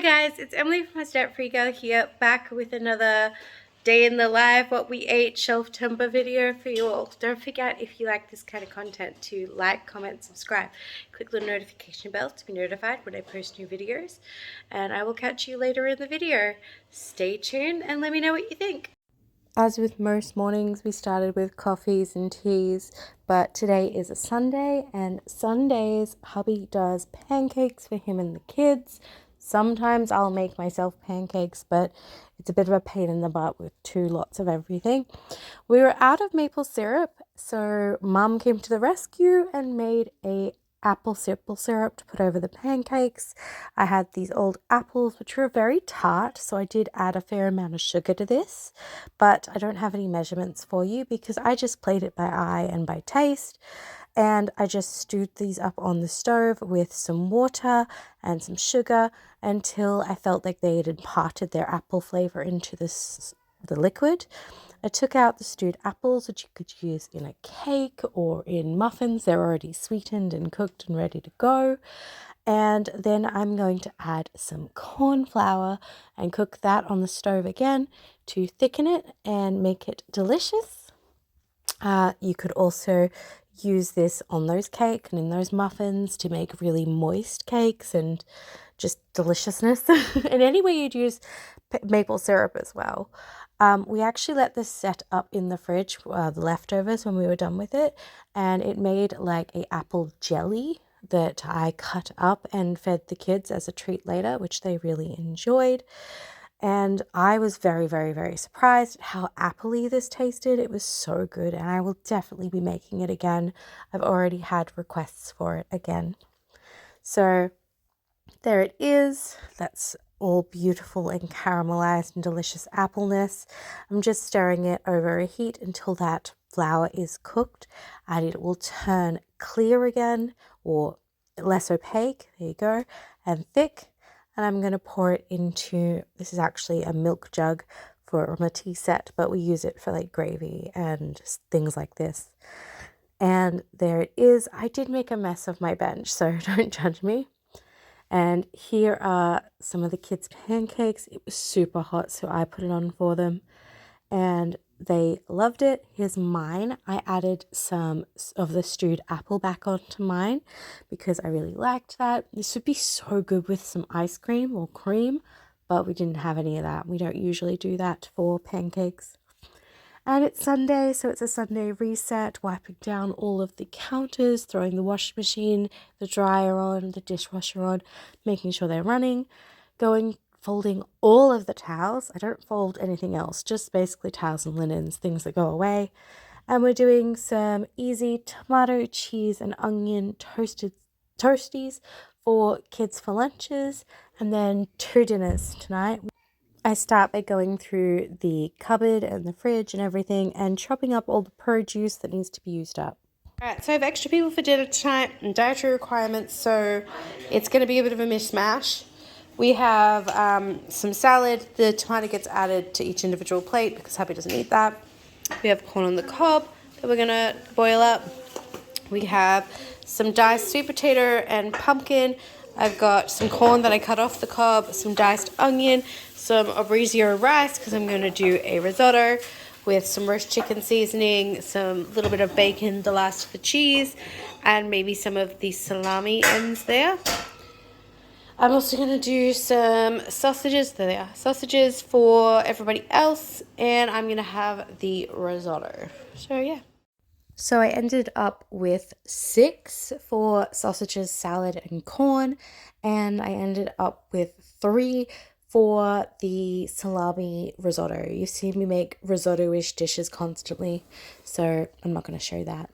guys, it's Emily from Australian Frugal here, back with another day in the life, what we ate, Shelftember video for you all. Don't forget, if you like this kind of content, to like, comment, subscribe. Click the notification bell to be notified when I post new videos. And I will catch you later in the video. Stay tuned and let me know what you think. As with most mornings, we started with coffees and teas, but today is a Sunday, and Sundays hubby does pancakes for him and the kids. Sometimes I'll make myself pancakes, but it's a bit of a pain in the butt with two lots of everything. We were out of maple syrup, so Mum came to the rescue and made a apple simple syrup to put over the pancakes. I had these old apples which were very tart, so I did add a fair amount of sugar to this, but I don't have any measurements for you because I just played it by eye and by taste. And I just stewed these up on the stove with some water and some sugar until I felt like they had imparted their apple flavor into the liquid. I took out the stewed apples, which you could use in a cake or in muffins. They're already sweetened and cooked and ready to go. And then I'm going to add some corn flour and cook that on the stove again to thicken it and make it delicious. You could also use this on those cake and in those muffins to make really moist cakes and just deliciousness. And anyway, you'd use maple syrup as well. We actually let this set up in the fridge, the leftovers, when we were done with it, and it made like a apple jelly that I cut up and fed the kids as a treat later, which they really enjoyed. And I was very, very, very surprised at how appley this tasted. It was so good, and I will definitely be making it again. I've already had requests for it again. So there it is. That's all beautiful and caramelized and delicious appleness. I'm just stirring it over a heat until that flour is cooked, and it will turn clear again, or less opaque, there you go, and thick. And I'm going to pour it into, this is actually a milk jug from a tea set, but we use it for like gravy and things like this. And there it is. I did make a mess of my bench, so don't judge me. And here are some of the kids' pancakes. It was super hot, so I put it on for them, and they loved it. Here's mine. I added some of the stewed apple back onto mine because I really liked that. This would be so good with some ice cream or cream, but we didn't have any of that. We don't usually do that for pancakes. And it's Sunday, so it's a Sunday reset, wiping down all of the counters, throwing the washing machine, the dryer on, the dishwasher on, making sure they're running, folding all of the towels. I don't fold anything else, just basically towels and linens, things that go away. And we're doing some easy tomato, cheese, and onion toasties for kids for lunches, and then 2 dinners tonight. I start by going through the cupboard and the fridge and everything and chopping up all the produce that needs to be used up. Alright, so I have extra people for dinner tonight and dietary requirements, so it's going to be a bit of a mishmash. We have some salad. The tomato gets added to each individual plate because hubby doesn't eat that. We have corn on the cob that we're going to boil up. We have some diced sweet potato and pumpkin. I've got some corn that I cut off the cob, some diced onion, some abrizio rice because I'm going to do a risotto with some roast chicken seasoning, some little bit of bacon, the last of the cheese, and maybe some of the salami ends there. I'm also going to do some sausages. There they are. Sausages for everybody else, and I'm going to have the risotto. So yeah. So I ended up with 6 for sausages, salad, and corn, and I ended up with 3 for the salami risotto. You see me make risotto-ish dishes constantly, so I'm not going to show that.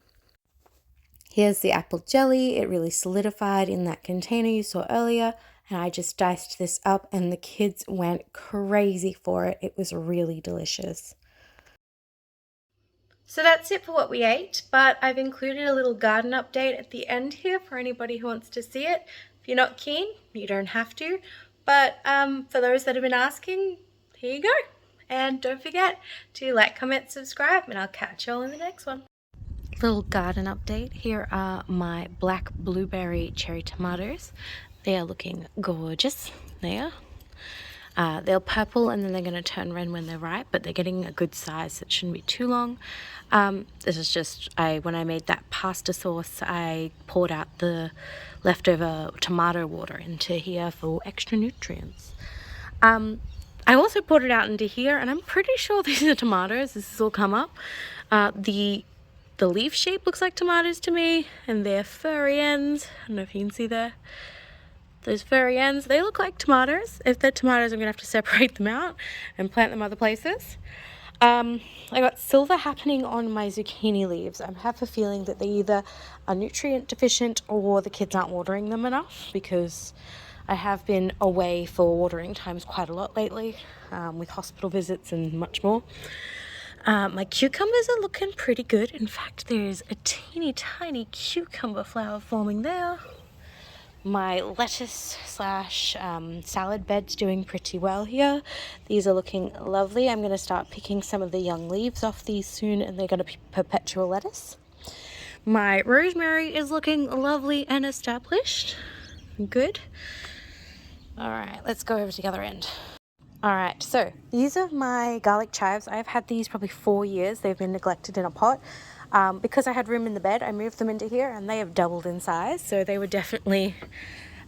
Here's the apple jelly. It really solidified in that container you saw earlier, and I just diced this up, and the kids went crazy for it. It was really delicious. So that's it for what we ate, but I've included a little garden update at the end here for anybody who wants to see it. If you're not keen, you don't have to, but for those that have been asking, here you go. And don't forget to like, comment, subscribe, and I'll catch you all in the next one. Little garden update. Here are my black blueberry cherry tomatoes. They are looking gorgeous there. They'll purple and then they're going to turn red when they're ripe, but they're getting a good size. It shouldn't be too long. This is just, when I made that pasta sauce, I poured out the leftover tomato water into here for extra nutrients. I also poured it out into here, and I'm pretty sure these are tomatoes. This has all come up. The leaf shape looks like tomatoes to me, and their furry ends, I don't know if you can see there, those furry ends, they look like tomatoes. If they're tomatoes, I'm gonna have to separate them out and plant them other places. I got silver happening on my zucchini leaves. I have a feeling that they either are nutrient deficient or the kids aren't watering them enough, because I have been away for watering times quite a lot lately, with hospital visits and much more. My cucumbers are looking pretty good. In fact, there's a teeny tiny cucumber flower forming there. My lettuce slash salad bed's doing pretty well here. These are looking lovely. I'm going to start picking some of the young leaves off these soon, and they're going to be perpetual lettuce. My rosemary is looking lovely and established. Good. All right, let's go over to the other end. All right, so these are my garlic chives. I've had these probably 4 years. They've been neglected in a pot. Because I had room in the bed, I moved them into here, and they have doubled in size. So they were definitely,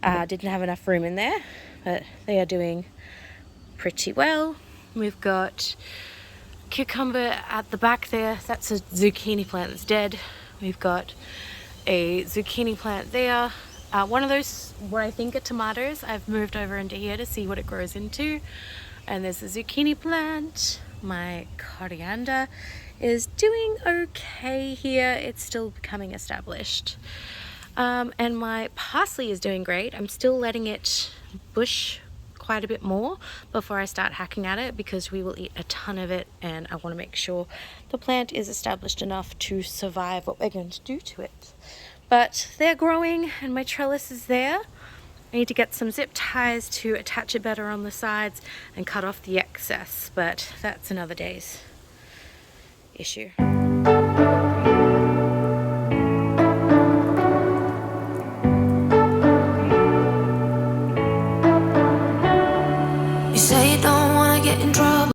didn't have enough room in there, but they are doing pretty well. We've got cucumber at the back there. That's a zucchini plant that's dead. We've got a zucchini plant there. One of those, what I think are tomatoes, I've moved over into here to see what it grows into. And there's a zucchini plant. My coriander is doing okay here. It's still becoming established. And my parsley is doing great. I'm still letting it bush quite a bit more before I start hacking at it, because we will eat a ton of it, and I want to make sure the plant is established enough to survive what we're going to do to it. But they're growing, and my trellis is there. I need to get some zip ties to attach it better on the sides and cut off the excess, but that's another day's issue.